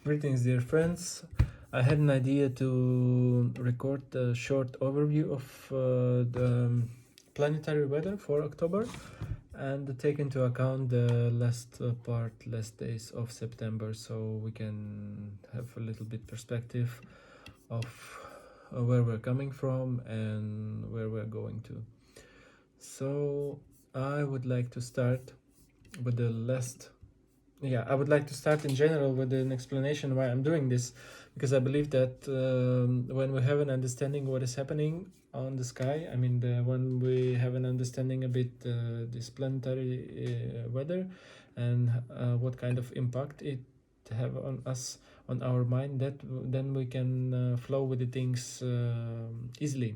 Greetings, dear friends. I had an idea to record a short overview of the planetary weather for October and take into account the last days of September, so we can have a little bit perspective of where we're coming from and where we're going to. So I would like to start with the last I would like to start in general with an explanation why I'm doing this, because I believe that when we have an understanding what is happening on the sky, when we have an understanding a bit this planetary weather and what kind of impact it have on us, on our mind, that then we can flow with the things easily.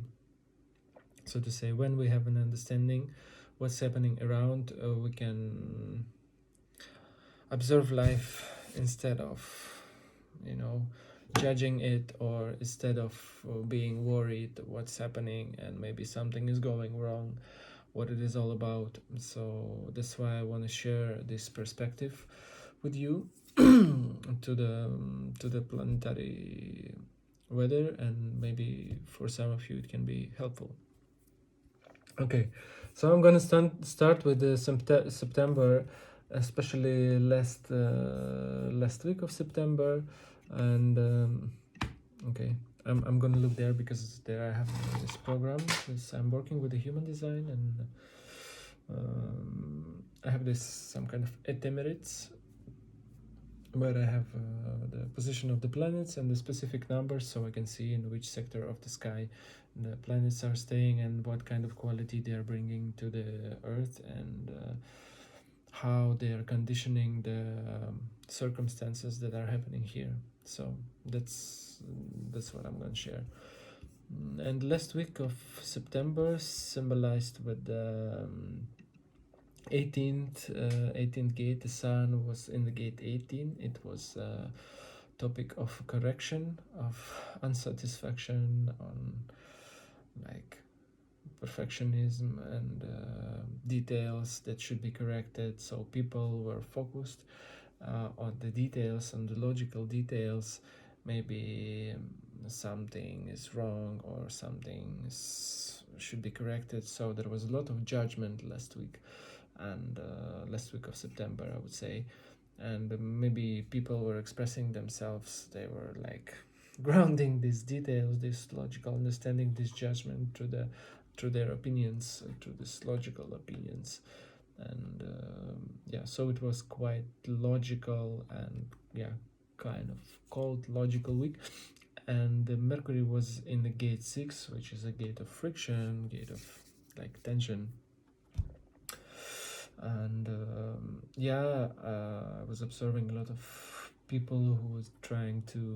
So to say, when we have an understanding what's happening around, we can observe life instead of judging it, or instead of being worried what's happening and maybe something is going wrong, what it is all about. So that's why I want to share this perspective with you to the planetary weather, and maybe for some of you it can be helpful. Okay, so I'm gonna start with the September, especially last week of September, and okay, I'm gonna look there because there I have this program, because I'm working with the human design, and I have this some kind of ephemerits where I have the position of the planets and the specific numbers, so I can see in which sector of the sky the planets are staying and what kind of quality they are bringing to the Earth, and how they are conditioning the circumstances that are happening here. So that's what I'm going to share. And last week of September symbolized with the 18th gate. The sun was in the gate 18. It was a topic of correction, of unsatisfaction, on like perfectionism and details that should be corrected. So people were focused on the details, on the logical details. Maybe something is wrong or should be corrected. So there was a lot of judgment last week, and last week of September, I would say. And maybe people were expressing themselves. They were like grounding these details, this logical understanding, this judgment through their opinions, through these logical opinions. And so it was quite logical and kind of cold logical week. And the Mercury was in the gate 6, which is a gate of friction, gate of like tension. And I was observing a lot of people who was trying to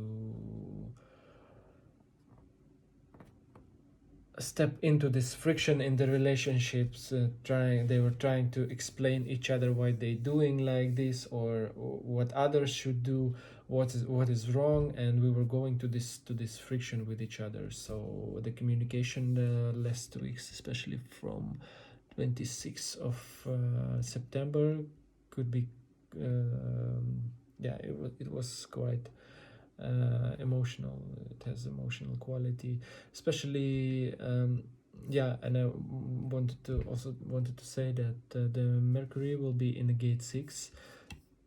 step into this friction in the relationships. They were trying to explain each other why they doing like this, or what others should do, what is wrong, and we were going to this friction with each other. So the communication last weeks, especially from 26th of September, could be it was quite emotional. It has emotional quality, especially and I wanted to say that the Mercury will be in the gate 6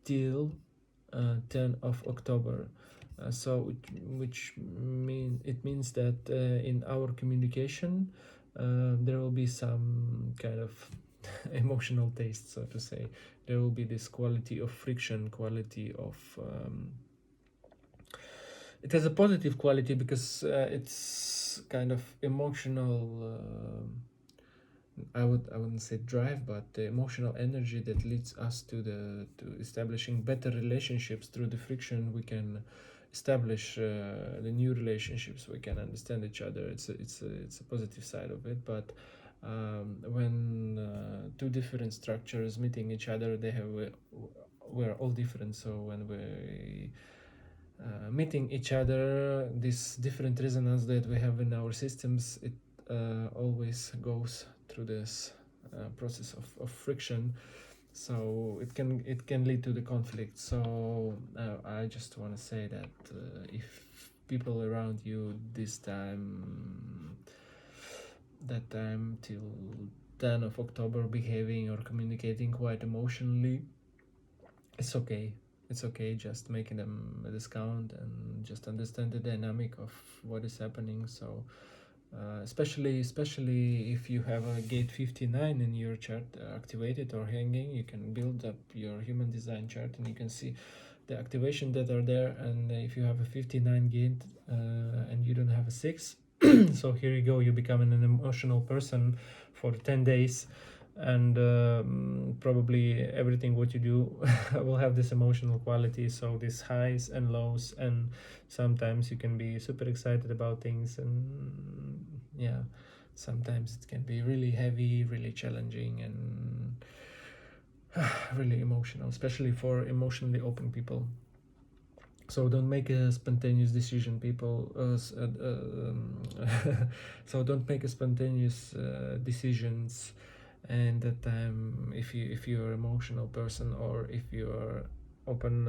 till 10 of October. Which means that in our communication there will be some kind of emotional taste, so to say. There will be this quality of friction, quality of it has a positive quality, because it's kind of emotional. I wouldn't say drive, but the emotional energy that leads us to establishing better relationships. Through the friction, we can establish the new relationships. We can understand each other. It's a positive side of it. But when two different structures meeting each other, we're all different. So when we meeting each other, this different resonance that we have in our systems, it always goes through this process of friction, so it can lead to the conflict. So I just want to say that if people around you that time till 10 of October behaving or communicating quite emotionally, it's okay. It's okay just making them a discount and just understand the dynamic of what is happening. So especially if you have a gate 59 in your chart activated or hanging, you can build up your human design chart and you can see the activation that are there. And if you have a 59 gate and you don't have a 6, so here you go, you become an emotional person for 10 days, and probably everything what you do will have this emotional quality. So these highs and lows, and sometimes you can be super excited about things, and yeah, sometimes it can be really heavy, really challenging, and really emotional, especially for emotionally open people. So don't make a spontaneous decision, people. So don't make a spontaneous decisions. And that time, if you're an emotional person, or if you're open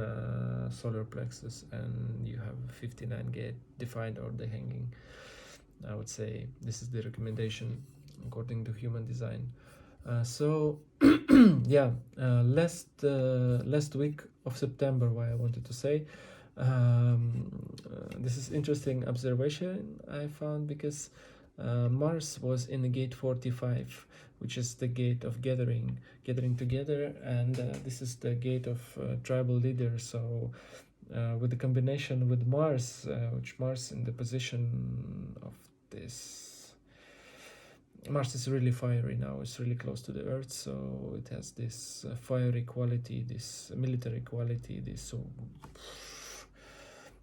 solar plexus and you have 59 gate defined or the hanging, I would say this is the recommendation according to human design. So yeah, last week of September, why I wanted to say this is interesting observation I found, because Mars was in the gate 45, which is the gate of gathering together, and this is the gate of tribal leaders. So with the combination with Mars, which Mars in the position of this, Mars is really fiery now. It's really close to the Earth, so it has this fiery quality, this military quality, this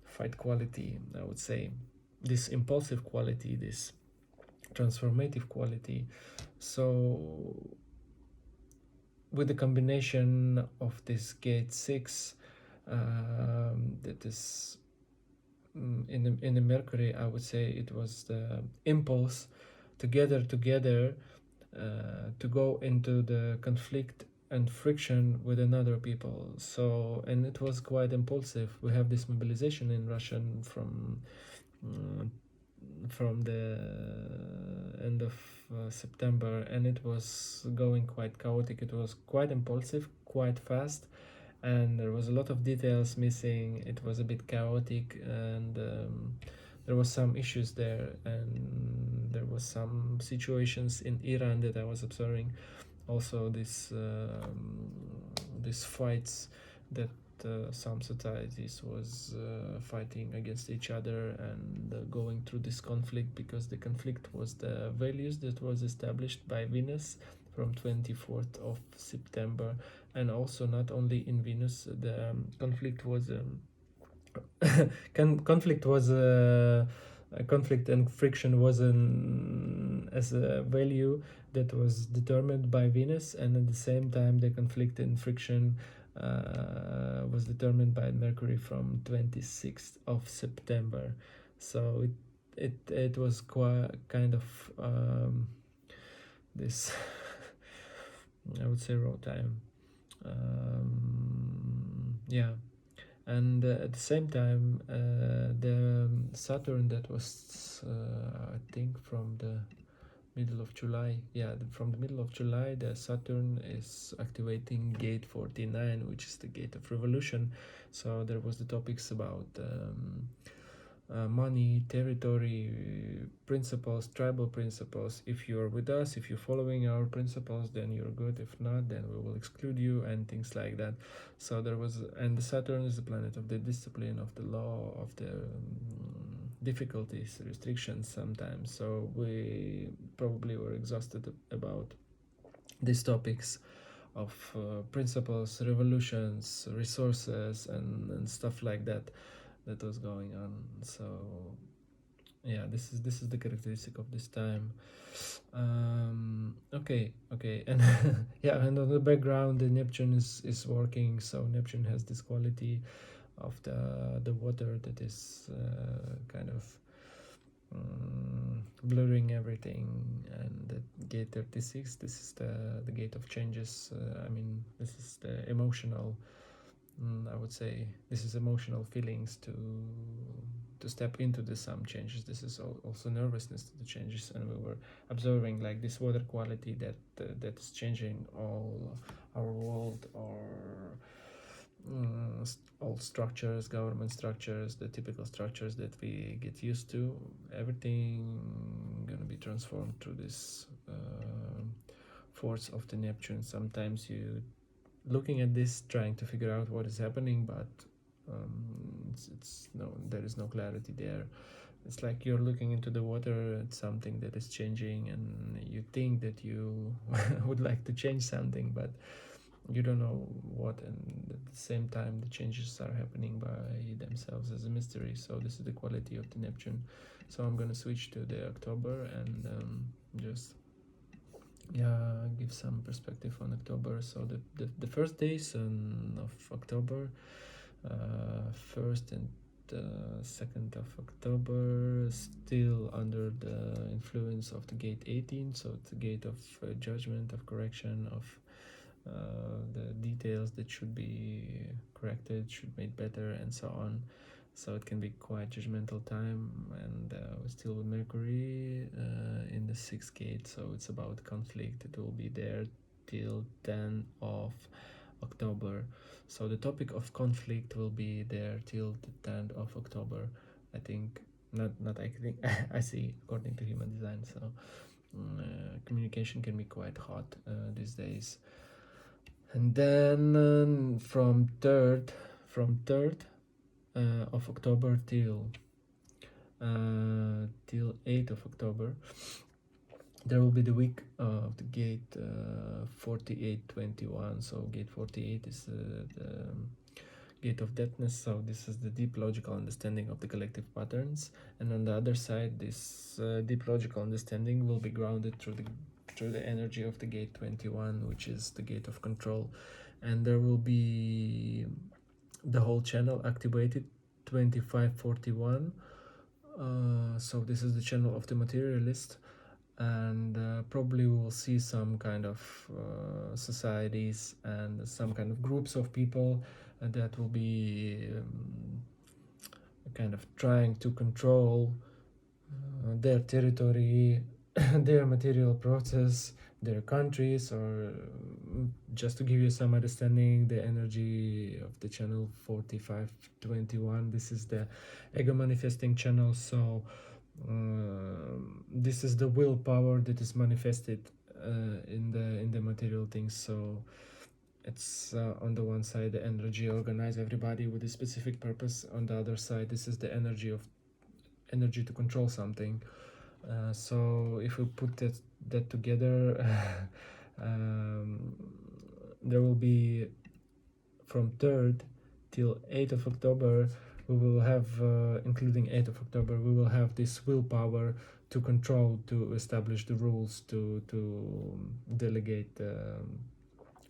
fight quality, I would say, this impulsive quality, this transformative quality. So with the combination of this gate 6, that is in the Mercury, I would say it was the impulse together to go into the conflict and friction with another people. So, and it was quite impulsive. We have this mobilization in Russian from the end of September, and it was going quite chaotic. It was quite impulsive, quite fast, and there was a lot of details missing. It was a bit chaotic, and there was some issues there, and there was some situations in Iran that I was observing. Also, these fights that some societies was fighting against each other, and going through this conflict, because the conflict was the values that was established by Venus from 24th of September. And also, not only in Venus, the conflict was conflict and friction was as a value that was determined by Venus, and at the same time the conflict and friction was determined by Mercury from 26th of September. So it was quite kind of this I would say raw time. Yeah. And at the same time, the Saturn that was, I think, from the middle of July. Yeah, from the middle of July, the Saturn is activating gate 49, which is the gate of revolution. So there was the topics about money, territory, principles, tribal principles. If you're with us, if you're following our principles, then you're good. If not, then we will exclude you, and things like that. So there was, and the Saturn is the planet of the discipline, of the law, of the difficulties, restrictions sometimes. So we probably were exhausted about these topics of principles, revolutions, resources, and stuff like that was going on. So yeah, this is the characteristic of this time. Okay, and yeah, and on the background, the Neptune is working. So Neptune has this quality of the water that is kind of blurring everything. And the gate 36, this is the gate of changes. I mean, this is the emotional, I would say this is emotional feelings to step into some changes. This is also nervousness to the changes, and we were observing like this water quality that is changing all our world, or all structures, government structures, the typical structures that we get used to. Everything gonna be transformed through this force of the Neptune. Sometimes you looking at this, trying to figure out what is happening, but it's no, there is no clarity there. It's like you're looking into the water at something that is changing, and you think that you would like to change something, but you don't know what, and at the same time the changes are happening by themselves as a mystery. So this is the quality of the Neptune. So I'm gonna switch to the October and just give some perspective on October. So the first days of October, 1st and 2nd of October, still under the influence of the gate 18. So it's the gate of judgment, of correction, of the details that should be corrected, should be made better, and so on. So it can be quite judgmental time, and we're still with Mercury in the 6th gate, so it's about conflict. It will be there till 10 of October. So the topic of conflict will be there till the 10th of October. I think, not I think, I see, according to human design. So communication can be quite hot these days. And then from 3rd of October till 8th of October, there will be the week of the gate 4821. So gate 48 is the gate of depthness. So this is the deep logical understanding of the collective patterns, and on the other side, this deep logical understanding will be grounded through the energy of the gate 21, which is the gate of control. And there will be the whole channel activated 2541. So this is the channel of the materialist, and probably we will see some kind of societies and some kind of groups of people that will be kind of trying to control their territory, their material process, their countries, or just to give you some understanding, the energy of the channel 4521, this is the ego manifesting channel. So this is the willpower that is manifested in the material things. So it's on the one side the energy organize everybody with a specific purpose. On the other side, this is the energy to control something. So if we put that together, there will be from 3rd till 8th of October, we will have, including 8th of October, we will have this willpower to control, to establish the rules, to delegate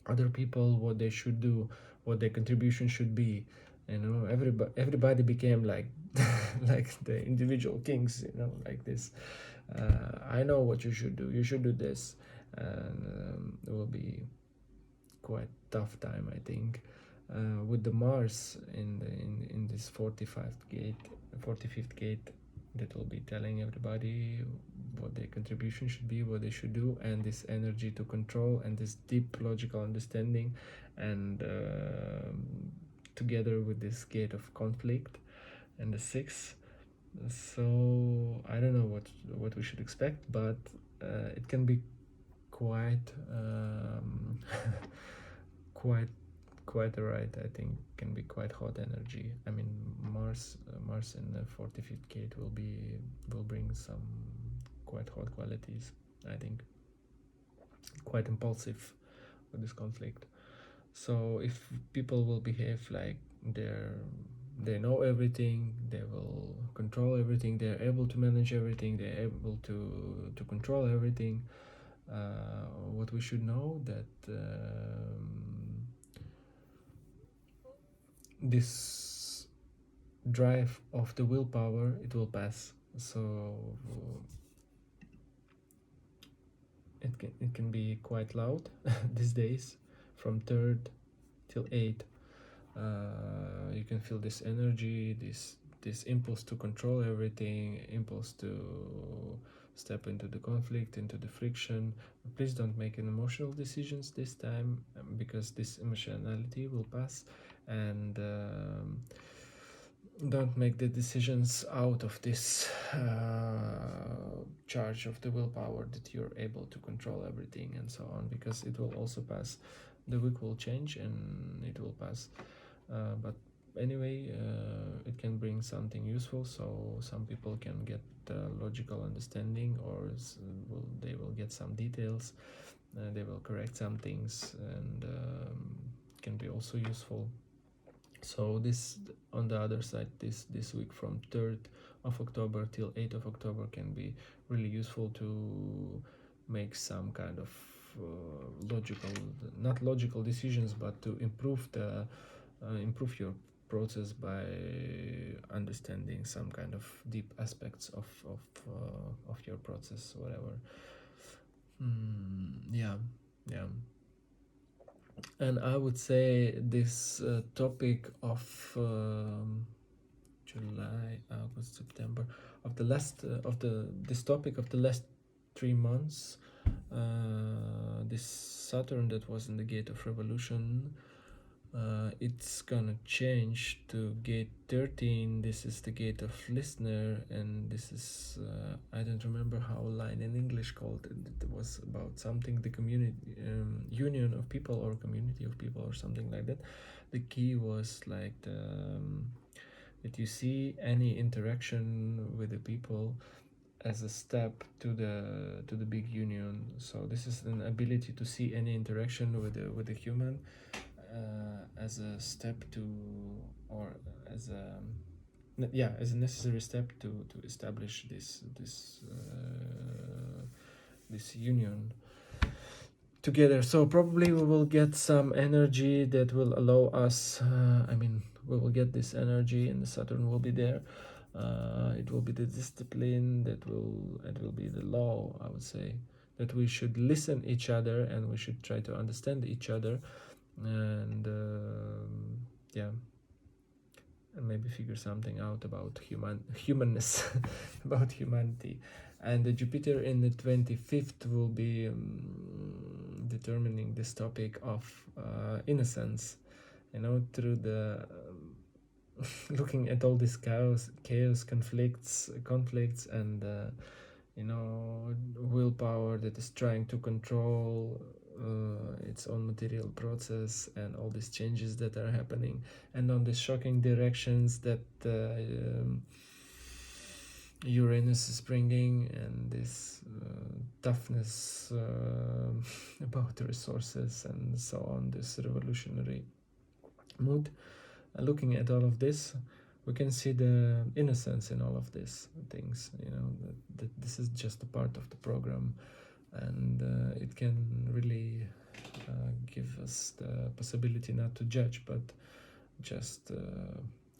other people what they should do, what their contribution should be. You know, everybody became like like the individual kings, you know, like this. I know what you should do. You should do this, and it will be quite tough time, I think. With the Mars in this 45th gate, that will be telling everybody what their contribution should be, what they should do, and this energy to control and this deep logical understanding, and together with this gate of conflict and the 6th. So I don't know what we should expect, but it can be quite quite alright. I think can be quite hot energy. I mean, Mars in the 45th gate will bring some quite hot qualities. I think quite impulsive with this conflict. So if people will behave like they know everything, they will control everything, they're able to manage everything, they're able to control everything. What we should know that this drive of the willpower, it will pass. So it can be quite loud these days, from 3rd till 8th. You can feel this energy, this impulse to control everything, impulse to step into the conflict, into the friction. Please don't make an emotional decisions this time, because this emotionality will pass, and don't make the decisions out of this charge of the willpower that you're able to control everything and so on, because it will also pass. The week will change and it will pass, but anyway, it can bring something useful, so some people can get logical understanding, or they will get some details, they will correct some things, and can be also useful. So this, on the other side, this week from 3rd of October till 8th of October can be really useful to make some kind of not logical decisions, but to improve your process by understanding some kind of deep aspects of your process, whatever. Yeah. And I would say this topic of July, August, September, of the last this topic of the last 3 months, this Saturn that was in the gate of revolution, it's gonna change to gate 13. This is the gate of listener, and this is I don't remember how line in English called it. It was about something, the community, union of people, or community of people, or something like that. The key was like that you see any interaction with the people as a step to the big union. So this is an ability to see any interaction with the human as a step to, or as a necessary step to establish this union together. So probably we will get some energy that will allow us, we will get this energy, and the Saturn will be there. It will be the discipline it will be the law, I would say, that we should listen each other, and we should try to understand each other, and and maybe figure something out about humanness about humanity. And the Jupiter in the 25th will be determining this topic of innocence, through the looking at all this chaos, conflicts, and willpower that is trying to control its own material process, and all these changes that are happening, and on the shocking directions that Uranus is bringing, and this toughness about the resources and so on, this revolutionary mood. Looking at all of this, we can see the innocence in all of these things, that this is just a part of the program, and it can really give us the possibility not to judge, but just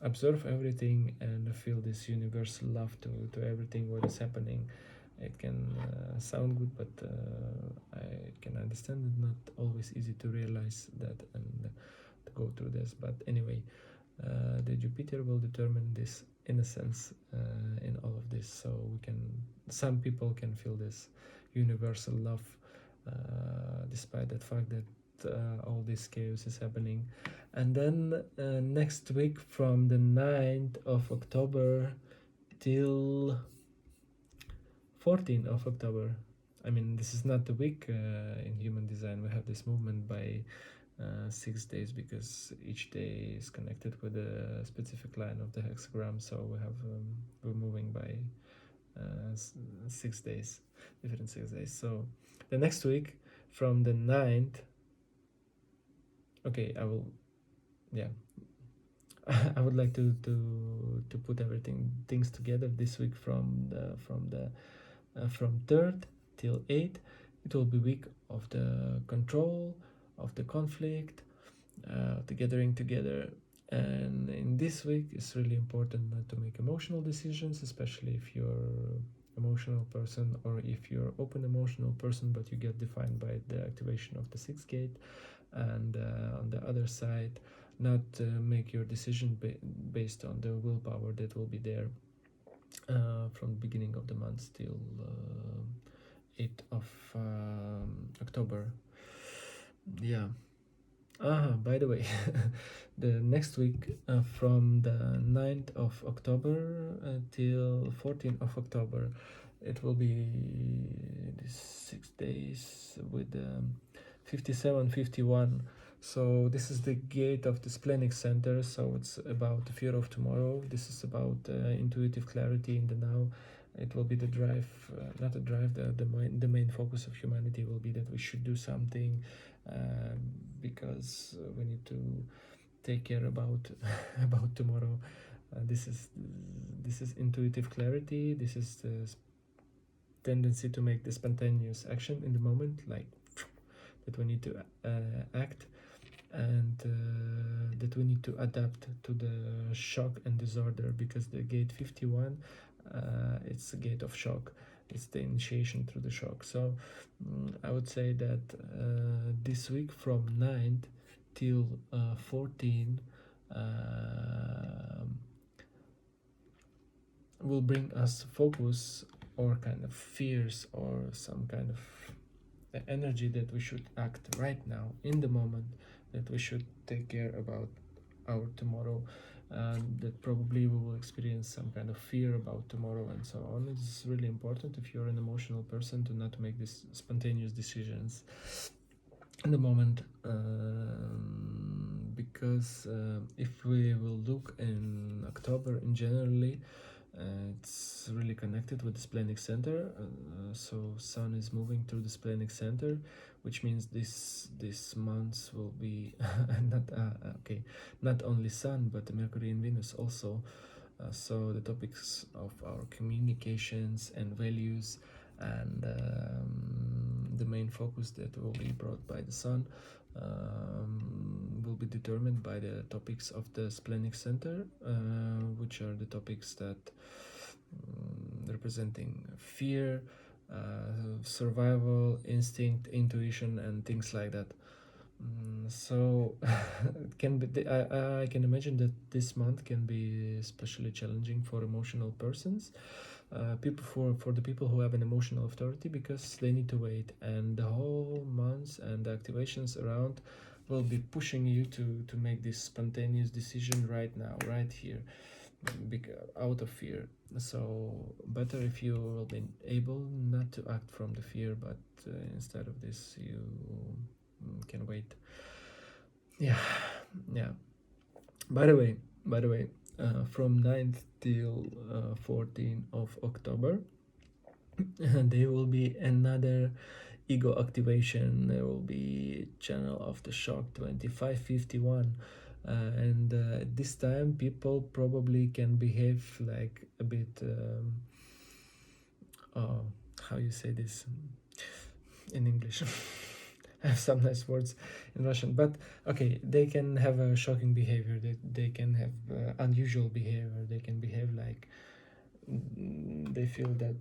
observe everything and feel this universal love to everything what is happening. It can sound good, but I can understand it, not always easy to realize that and to go through this. But anyway, the Jupiter will determine this innocence in all of this, so some people can feel this universal love despite the fact that all this chaos is happening. And then next week, from the 9th of October till 14th of October, this is not the week in human design. We have this movement by 6 days, because each day is connected with a specific line of the hexagram, so we're moving by 6 days, different 6 days. So the next week, from the 9th, okay, I would like to put things together this week, from 3rd till 8th. It will be week of the control, of the conflict, the gathering together. And in this week, it's really important not to make emotional decisions, especially if you're emotional person, or if you're open emotional person but you get defined by the activation of the sixth gate. And on the other side, not make your decision based on the willpower that will be there from the beginning of the month till 8th of October. Yeah. By the way, the next week from the 9th of October till 14th of October, it will be these 6 days with 57, 51. So this is the gate of the splenic center. So it's about the fear of tomorrow. This is about intuitive clarity in the now. It will be the drive, not the drive, the main focus of humanity will be that we should do something because we need to take care about about tomorrow. This is intuitive clarity. This is the tendency to make the spontaneous action in the moment, like that we need to act, and that we need to adapt to the shock and disorder, because the gate 51, it's a gate of shock. It's the initiation through the shock. So I would say that this week from 9th till 14 will bring us focus or kind of fears or some kind of energy that we should act right now in the moment, that we should take care about our tomorrow, and that probably we will experience some kind of fear about tomorrow and so on. It's really important, if you're an emotional person, to not make these spontaneous decisions in the moment, because if we will look in October in generally, it's really connected with the splenic center. So Sun is moving through the splenic center, which means this month will be not only Sun but the Mercury and Venus also. So the topics of our communications and values, and the main focus that will be brought by the Sun will be determined by the topics of the splenic center, which are the topics that representing fear, survival, instinct, intuition, and things like that. So it can be. I can imagine that this month can be especially challenging for emotional persons, people for the people who have an emotional authority, because they need to wait, and the whole month and the activations around will be pushing you to make this spontaneous decision right now, right here, out of fear. So better if you will be able not to act from the fear, but instead of this you can wait. Yeah. By the way, from 9th till 14th of October, there will be another ego activation. There will be channel of the shock 2551, and this time people probably can behave like a bit how you say this in English? I have some nice words in Russian, but okay, they can have a shocking behavior, they can have unusual behavior, they can behave like they feel that,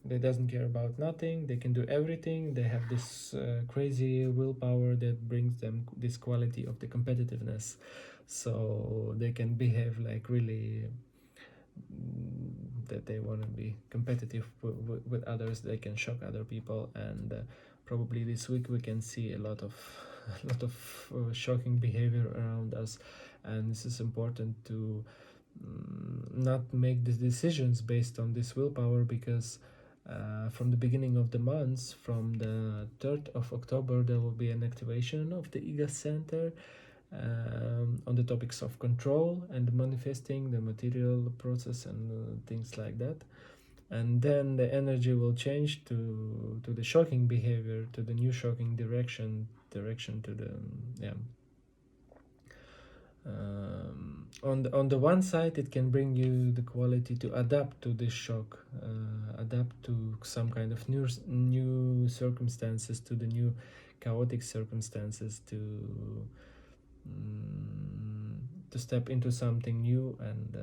they doesn't care about nothing, they can do everything, they have this crazy willpower that brings them this quality of the competitiveness, so they can behave like really that they want to be competitive with others. They can shock other people, and probably this week we can see a lot of shocking behavior around us, and this is important to not make the decisions based on this willpower, because from the beginning of the month, from the 3rd of October, there will be an activation of the ego center on the topics of control and manifesting the material process and things like that. And then the energy will change to the shocking behavior, to the new shocking direction to the on the one side, it can bring you the quality to adapt to this shock, adapt to some kind of new circumstances, to the new chaotic circumstances, to step into something new and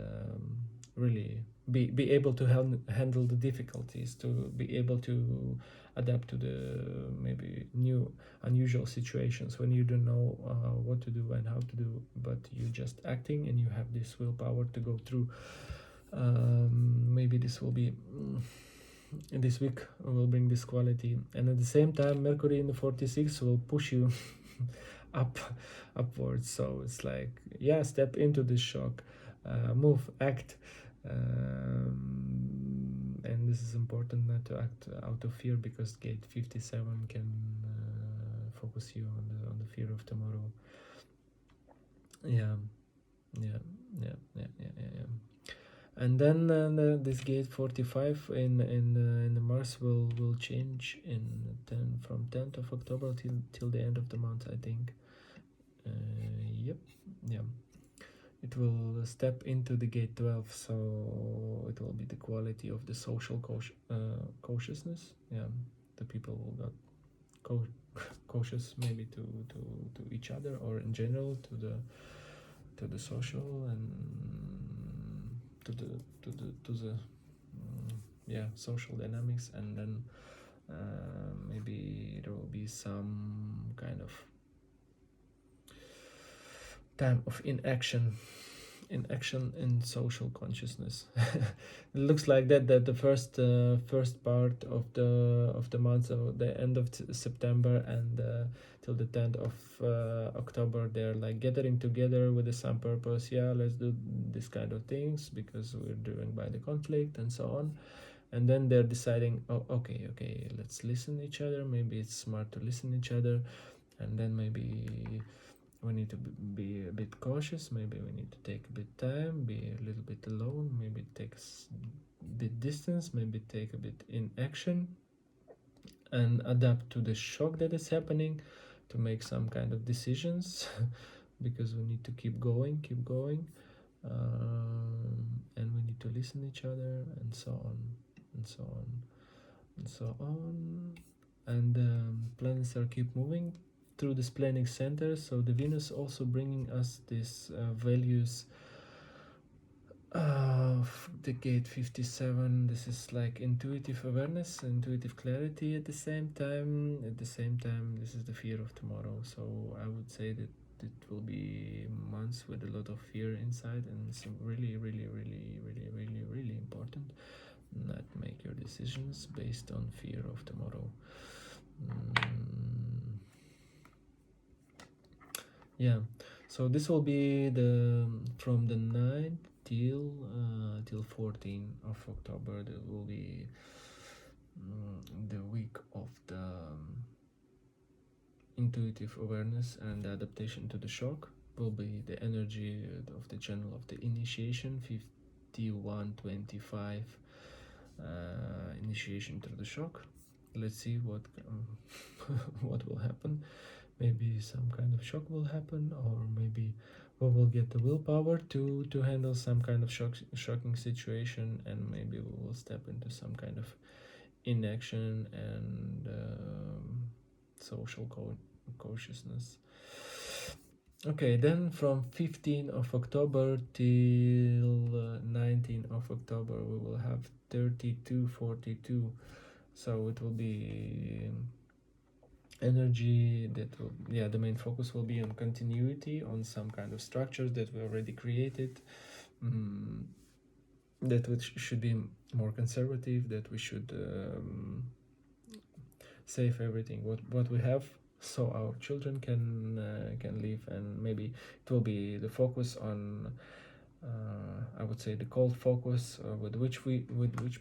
really be able to handle the difficulties, to be able to adapt to the maybe new unusual situations when you don't know what to do and how to do, but you just acting and you have this willpower to go through. Maybe this will be this week will bring this quality, and at the same time Mercury in the 46 will push you upwards. So it's like, yeah, step into this shock, move, act, and this is important not to act out of fear, because gate 57 can focus you on the fear of tomorrow. Yeah, yeah, yeah, yeah, yeah, yeah, yeah. And then this gate 45 in the Mars will change in from 10th of October till the end of the month, I think. Yep, yeah. It will step into the gate 12, so it will be the quality of the social cautiousness. Yeah, the people will got cautious maybe to each other, or in general to the social and to the yeah, social dynamics. And then maybe there will be some kind of time of inaction in social consciousness. It looks like that the first part of the month, so the end of September and till the 10th of October, they're like gathering together with some purpose. Yeah, let's do this kind of things because we're driven by the conflict and so on. And then they're deciding, oh, okay, let's listen to each other. Maybe it's smart to listen to each other. And then maybe we need to be a bit cautious. Maybe we need to take a bit time, be a little bit alone, maybe take a bit distance, maybe take a bit in action and adapt to the shock that is happening, to make some kind of decisions because we need to keep going, and we need to listen to each other, and so on and so on and so on. And planets are keep moving through this planning center, so the Venus also bringing us these values of the gate 57. This is like intuitive awareness, intuitive clarity at the same time. This is the fear of tomorrow. So I would say that it will be months with a lot of fear inside, and it's really important not make your decisions based on fear of tomorrow. Yeah, so this will be from the 9th till 14th of October. There will be the week of the intuitive awareness and the adaptation to the shock. Will be the energy of the channel of the initiation, 5125, initiation to the shock. Let's see what what will happen. Maybe some kind of shock will happen, or maybe we will get the willpower to handle some kind of shocking situation, and maybe we will step into some kind of inaction and social consciousness. Okay, then from 15th of October till 19th of October we will have 3242. So it will be energy that will, yeah, the main focus will be on continuity, on some kind of structures that we already created, that which should be more conservative, that we should save everything what we have, so our children can live. And maybe it will be the focus on I would say the cold focus, with which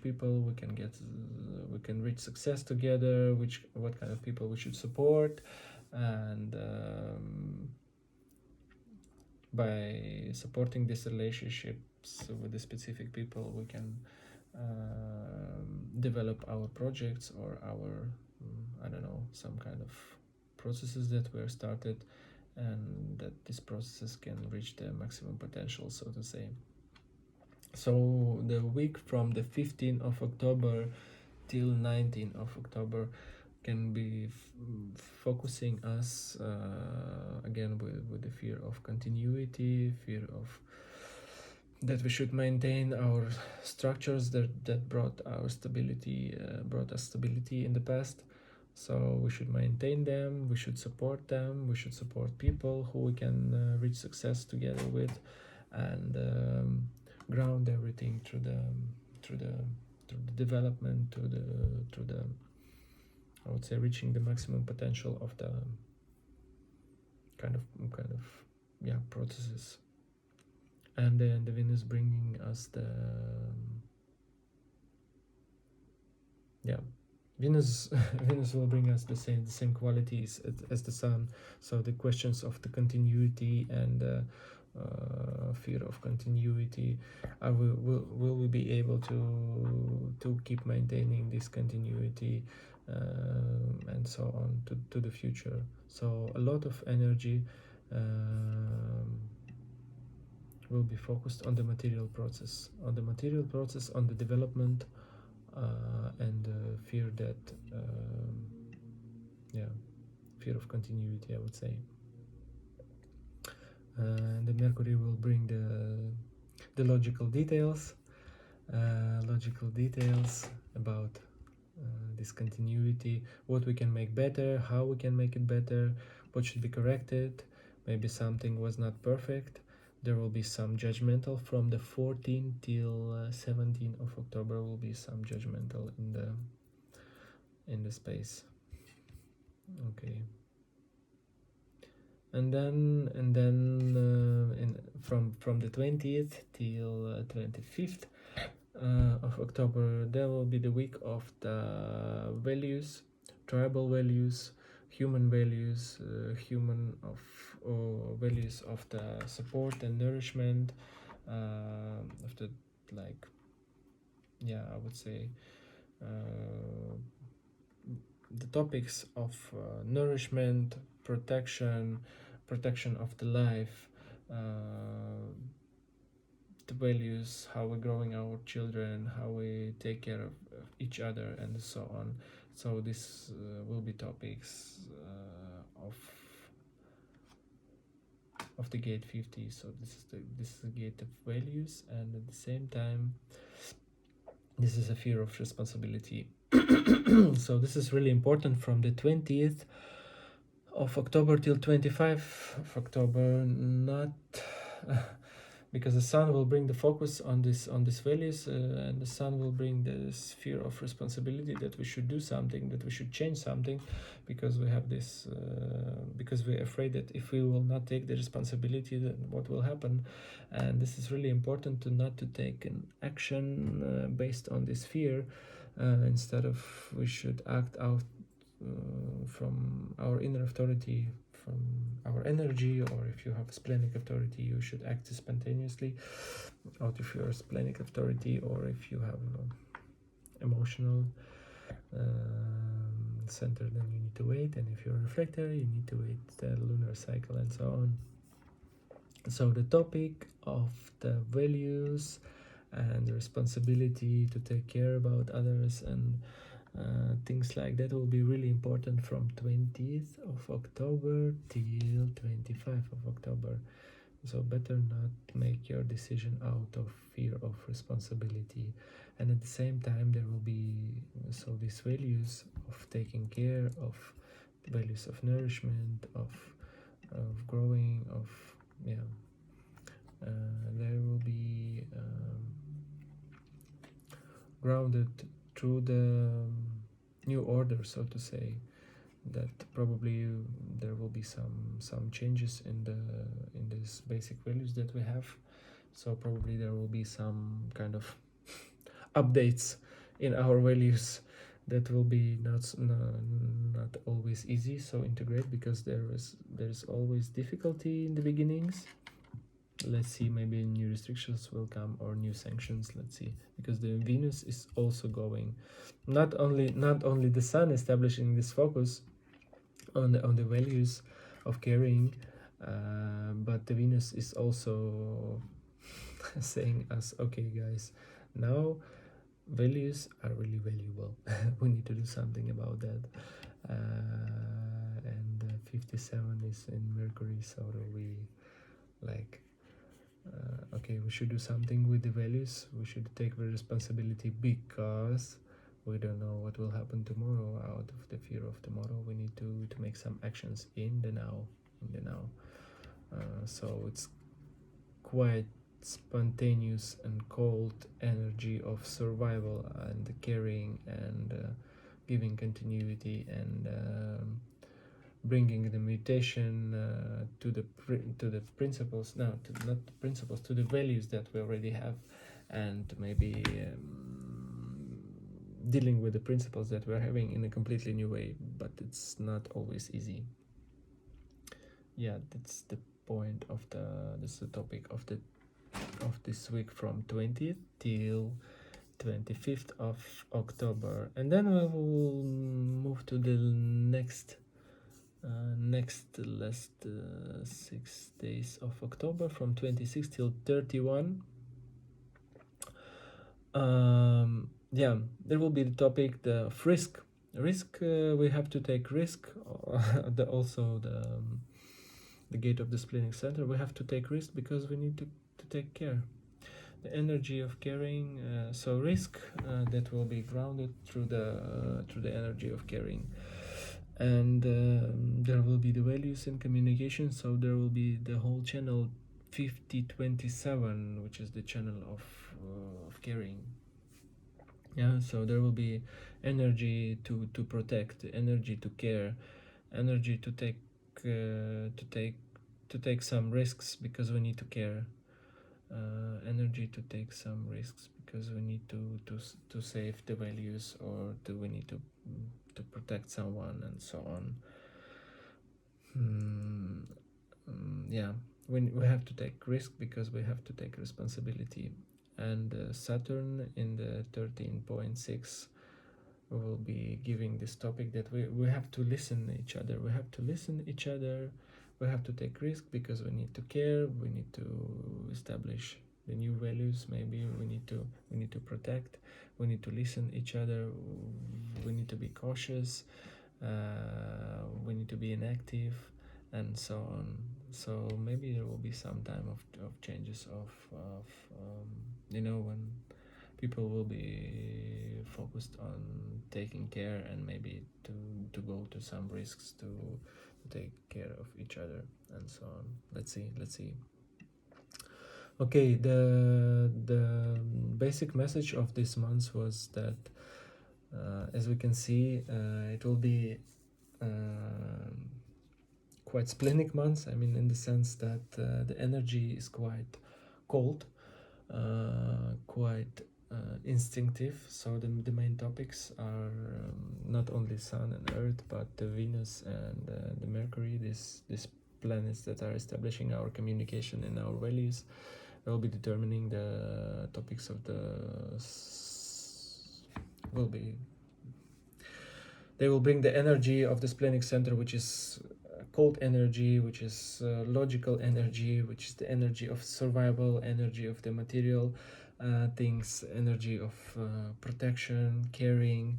people we can reach success together, what kind of people we should support, and by supporting these relationships with the specific people, we can develop our projects or our I don't know, some kind of processes that were started, and that these processes can reach their maximum potential, so to say. So the week from the 15th of October till 19th of October can be focusing us again with the fear of continuity, fear of that we should maintain our structures that brought us stability in the past. So we should maintain them, we should support them, we should support people who we can reach success together with, and ground everything through the development, through the I would say reaching the maximum potential of the kind of processes. And then the Venus bringing us the Venus Venus will bring us the same qualities as the Sun. So the questions of the continuity and fear of continuity, will we be able to keep maintaining this continuity, and so on to the future. So a lot of energy will be focused on the material process, on the development, and fear that fear of continuity, I would say. The Mercury will bring the logical details about this continuity, what we can make better, how we can make it better, what should be corrected. Maybe something was not perfect. There will be some judgmental from the 14th till 17th of October. Will be some judgmental in the space. Okay. And then from the 20th till 25th of October, there will be the week of the values, tribal values, human values, values of the support and nourishment, of the I would say the topics of nourishment, protection of the life, the values, how we're growing our children, how we take care of each other, and so on. So this will be topics of the gate 50. So this is the gate of values, and at the same time this is a fear of responsibility. So this is really important from the 20th of October till 25th of October, not because the Sun will bring the focus on this values, and the Sun will bring this fear of responsibility, that we should do something, that we should change something, because we have this because we're afraid that if we will not take the responsibility, then what will happen. And this is really important to take an action based on this fear. Instead of, we should act out from our inner authority, from our energy, or if you have splenic authority, you should act spontaneously out of your splenic authority, or if you have emotional center, then you need to wait, and if you're a reflector, you need to wait the lunar cycle, and so on. So the topic of the values and the responsibility to take care about others and things like that will be really important from 20th of October till 25th of October. So better not make your decision out of fear of responsibility. And at the same time, there will be these values of taking care, of values of nourishment, of growing, of there will be grounded through the new order, so to say, that probably there will be some changes in these basic values that we have. So probably there will be some kind of updates in our values that will be not always easy so integrate, because there's always difficulty in the beginnings. Let's see, maybe new restrictions will come, or new sanctions. Let's see, because the Venus is also going, not only the Sun establishing this focus on the values of caring, but the Venus is also saying us, okay guys, now values are really valuable. We need to do something about that. And 57 is in Mercury, so it'll be like Okay, we should do something with the values. We should take the responsibility because we don't know what will happen tomorrow. Out of the fear of tomorrow, we need to make some actions in the now. So it's quite spontaneous and cold energy of survival and caring and giving continuity and bringing the mutation to the principles, no, not the principles, to the values that we already have, and maybe dealing with the principles that we're having in a completely new way. But it's not always easy. Yeah, that's the point of this the topic of this week, from 20th till 25th of October, and then we will move to the next last 6 days of October, from 26 till 31. Yeah, there will be the topic of risk. We have to take risk. Also the gate of the splitting center, we have to take risk because we need to take care. The energy of caring, so risk that will be grounded through the energy of caring. And there will be the values in communication, so there will be the whole channel 5027, which is the channel of caring. Yeah, so there will be energy to protect, energy to care, energy to take some risks because we need to care, energy to take some risks because we need to save the values, or we need to protect someone, and so on. Yeah, we have to take risk because we have to take responsibility. And Saturn in the 13.6 will be giving this topic that we have to listen each other. We have to listen each other. We have to take risk because we need to care. We need to establish the new values. Maybe we need to protect. We need to listen each other. We need to be cautious. We need to be inactive, and so on. So maybe there will be some time of changes of when people will be focused on taking care, and maybe to go to some risks to take care of each other, and so on. Let's see. Okay, the basic message of this month was that as we can see, it will be quite splenic month. I mean, in the sense that the energy is quite cold, quite instinctive. So the main topics are not only Sun and Earth, but the Venus and the Mercury, these planets that are establishing our communication and our values. Will be determining the topics of they will bring the energy of the splenic center, which is cold energy, which is logical energy, which is the energy of survival, energy of the material things, energy of protection, caring,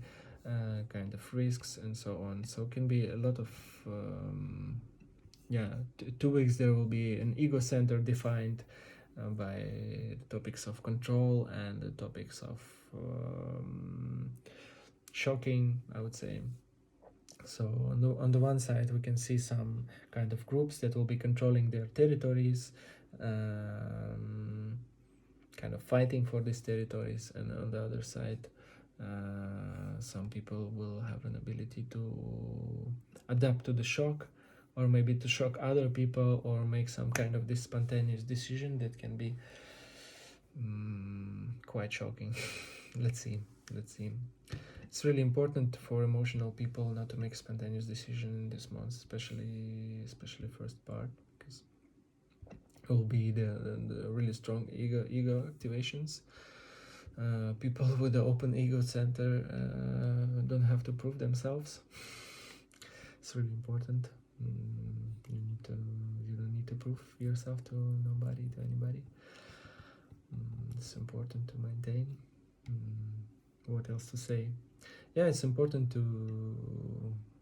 kind of risks, and so on. So it can be a lot of 2 weeks there will be an ego center defined by the topics of control and the topics of shocking, I would say. So on the one side we can see some kind of groups that will be controlling their territories, kind of fighting for these territories, and on the other side some people will have an ability to adapt to the shock, or maybe to shock other people, or make some kind of this spontaneous decision that can be quite shocking. Let's see. It's really important for emotional people not to make spontaneous decision in this month, especially first part, because it will be the really strong ego activations. People with the open ego center don't have to prove themselves. It's really important. You don't need to prove yourself to nobody, to anybody. It's important to maintain. What else to say? Yeah, it's important to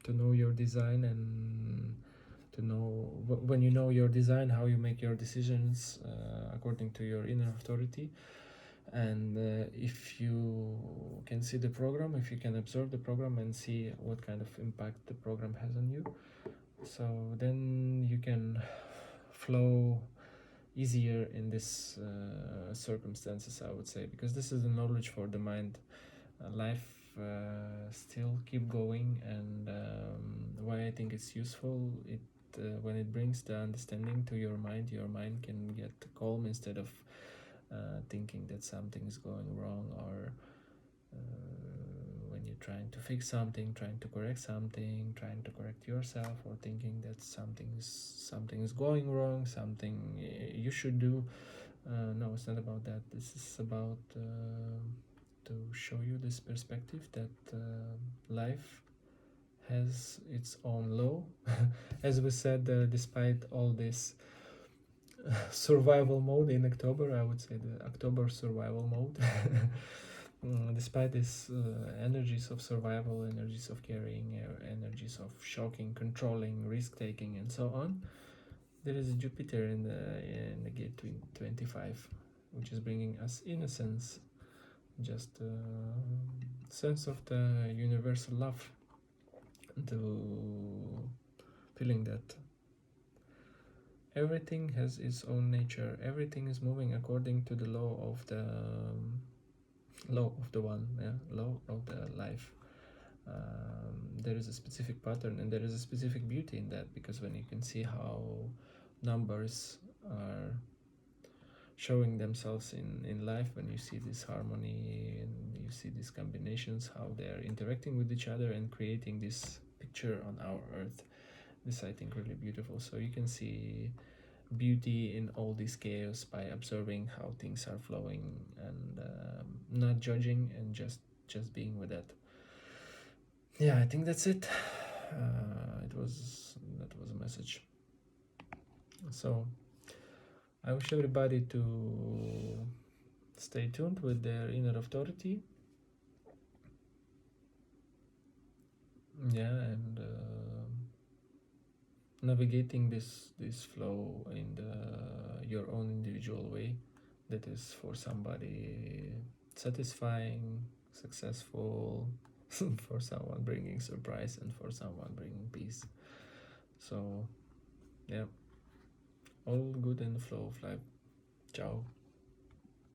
know your design and to know when you know your design, how you make your decisions according to your inner authority. And if you can see the program, if you can observe the program and see what kind of impact the program has on you, so then you can flow easier in this circumstances, I would say, because this is the knowledge for the mind. Life still keep going, and why I think it's useful, it when it brings the understanding to your mind can get calm instead of thinking that something is going wrong, or when you're trying to fix something, trying to correct something, trying to correct yourself, or thinking that something is going wrong, something you should do. No, it's not about that. This is about to show you this perspective that life has its own law. As we said, despite all this survival mode in October, I would say the October survival mode. Despite these energies of survival, energies of caring, energies of shocking, controlling, risk-taking, and so on, there is Jupiter in the gate 25, which is bringing us innocence, just a sense of the universal love, to feeling that everything has its own nature, everything is moving according to the law of the one, law of the life. There is a specific pattern and there is a specific beauty in that, because when you can see how numbers are showing themselves in life, when you see this harmony and you see these combinations, how they are interacting with each other and creating this picture on our earth, this I think really beautiful. So you can see beauty in all this chaos by observing how things are flowing, and not judging, and just being with that. Yeah, I think that's it. That was a message. So I wish everybody to stay tuned with their inner authority. Yeah, and navigating this flow in your own individual way, that is for somebody satisfying, successful, for someone bringing surprise, and for someone bringing peace. So yeah, all good in the flow of life. Ciao.